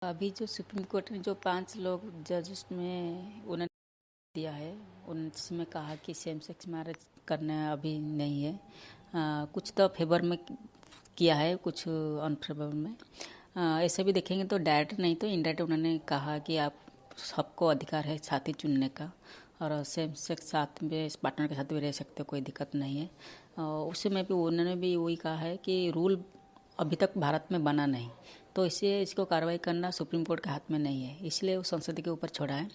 अभी जो supreme court ने जो 5 लोग जज में उन्होंने दिया है, उनमें कहा कि सेम सेक्स मैरिज करना अभी नहीं है। कुछ तो फेवर में किया है, कुछ अनफेवर में। ऐसे भी देखेंगे तो डायरेक्ट नहीं तो इनडायरेक्ट उन्होंने कहा कि आप सबको अधिकार है साथी चुनने का, और सेम सेक्स साथ में पार्टनर के साथ भी रह सकते हो, कोई दिक्कत नहीं है। उसमें भी उन्होंने भी वही कहा है कि रूल अभी तक भारत में बना नहीं, तो इसलिए इसको कार्रवाई करना सुप्रीम कोर्ट के हाथ में नहीं है, इसलिए वो संसद के ऊपर छोड़ा है।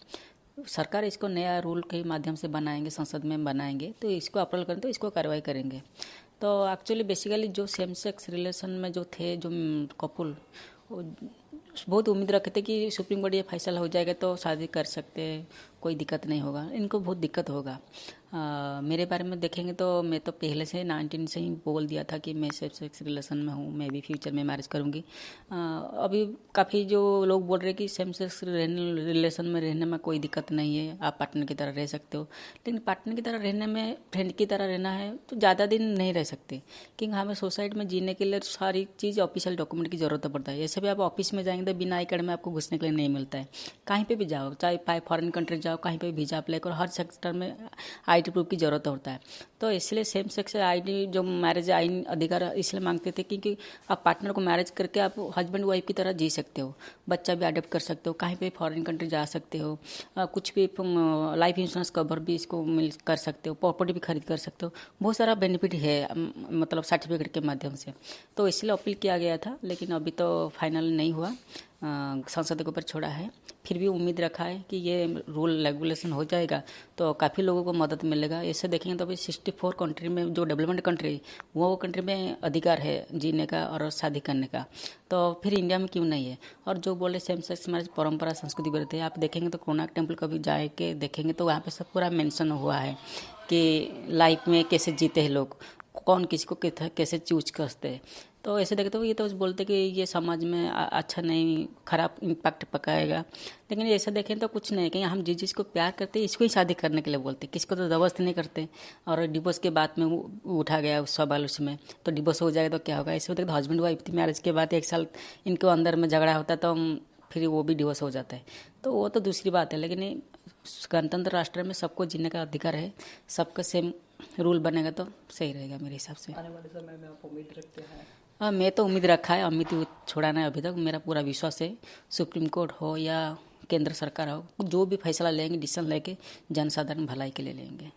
सरकार इसको नया रूल के माध्यम से बनाएंगे, संसद में बनाएंगे, तो इसको अप्रूवल करें तो इसको कार्रवाई करेंगे। तो एक्चुअली बेसिकली जो सेम सेक्स रिलेशन में जो थे, जो कपल, बहुत उम्मीद रखते थे कि सुप्रीम कोर्ट ये फैसला हो जाएगा तो शादी कर सकते हैं, कोई दिक्कत नहीं होगा। इनको बहुत दिक्कत होगा। मेरे बारे में देखेंगे तो मैं तो पहले से 19 से ही बोल दिया था कि मैं सेम सेक्स रिलेशन में हूँ, मैं भी फ्यूचर में मैरिज करूँगी। अभी काफ़ी जो लोग बोल रहे हैं कि सेम सेक्स रिलेशन में रहने में कोई दिक्कत नहीं है, आप पार्टनर की तरह रह सकते हो। लेकिन पार्टनर की तरह रहने में, फ्रेंड की तरह रहना है तो ज़्यादा दिन नहीं रह सकते, क्योंकि हमें सोसाइटी में जीने के लिए सारी चीज़ ऑफिशियल डॉक्यूमेंट की ज़रूरत पड़ता है। ऐसे भी आप ऑफिस में जाएंगे तो बिना आई कार्ड में आपको घुसने के लिए नहीं मिलता है। कहीं पे भी जाओ, चाहे फॉरेन कंट्री जाओ, कहीं पे भी वीजा अप्लाई करो, हर सेक्टर में आईडी प्रूफ की ज़रूरत होता है। तो इसलिए सेम सेक्स आईडी जो मैरिज आइन अधिकार इसलिए मांगते थे क्योंकि आप पार्टनर को मैरिज करके आप हस्बैंड वाइफ की तरह जी सकते हो, बच्चा भी अडॉप्ट कर सकते हो, कहीं पे फॉरेन कंट्री जा सकते हो, कुछ भी लाइफ इंश्योरेंस कवर भी इसको मिल कर सकते हो, प्रॉपर्टी भी खरीद कर सकते हो। बहुत सारा बेनिफिट है, मतलब सर्टिफिकेट के माध्यम से। तो इसलिए अपील किया गया था, लेकिन अभी तो फाइनल नहीं हुआ, संसद के ऊपर छोड़ा है। फिर भी उम्मीद रखा है कि ये रूल रेगुलेशन हो जाएगा तो काफ़ी लोगों को मदद मिलेगा। ऐसे देखेंगे तो अभी 64 कंट्री में, जो डेवलपमेंट कंट्री, वो कंट्री में अधिकार है जीने का और शादी करने का, तो फिर इंडिया में क्यों नहीं है। और जो बोले सेम सेक्स मैरिज परंपरा संस्कृति विरुद्ध है, आप देखेंगे तो कोणार्क टेम्पल कभी जाए के देखेंगे तो वहाँ पे सब पूरा मेंशन हुआ है कि लाइफ में कैसे जीते हैं लोग, कौन किसी को कैसे चूज करते हैं। तो ऐसे देखते हो ये तो बोलते कि ये समाज में अच्छा नहीं, खराब इम्पैक्ट पकाएगा। लेकिन ऐसा देखें तो कुछ नहीं, कहीं हम जिसको प्यार करते हैं इसको ही शादी करने के लिए बोलते, किसको तो जबरदस्ती नहीं करते। और डिवोर्स के बाद में उठा गया उस सवाल, उसमें तो डिवोर्स हो जाएगा तो क्या होगा। ऐसे होता है तो हस्बैंड वाइफ मैरिज के बाद 1 साल इनको अंदर में झगड़ा होता है तो फिर वो भी डिवोर्स हो जाता है, तो वो तो दूसरी बात है। लेकिन गणतंत्र राष्ट्र में सबको जीने का अधिकार है, सबका सेम रूल बनेगा तो सही रहेगा मेरे हिसाब से। आने वाले समय में आप उम्मीद रखते हैं? हाँ, मैं तो उम्मीद रखा है, उम्मीद छुड़ाना है अभी तक। मेरा पूरा विश्वास है सुप्रीम कोर्ट हो या केंद्र सरकार हो, जो भी फैसला लेंगे, डिसीजन लेके जनसाधारण भलाई के लिए लेंगे।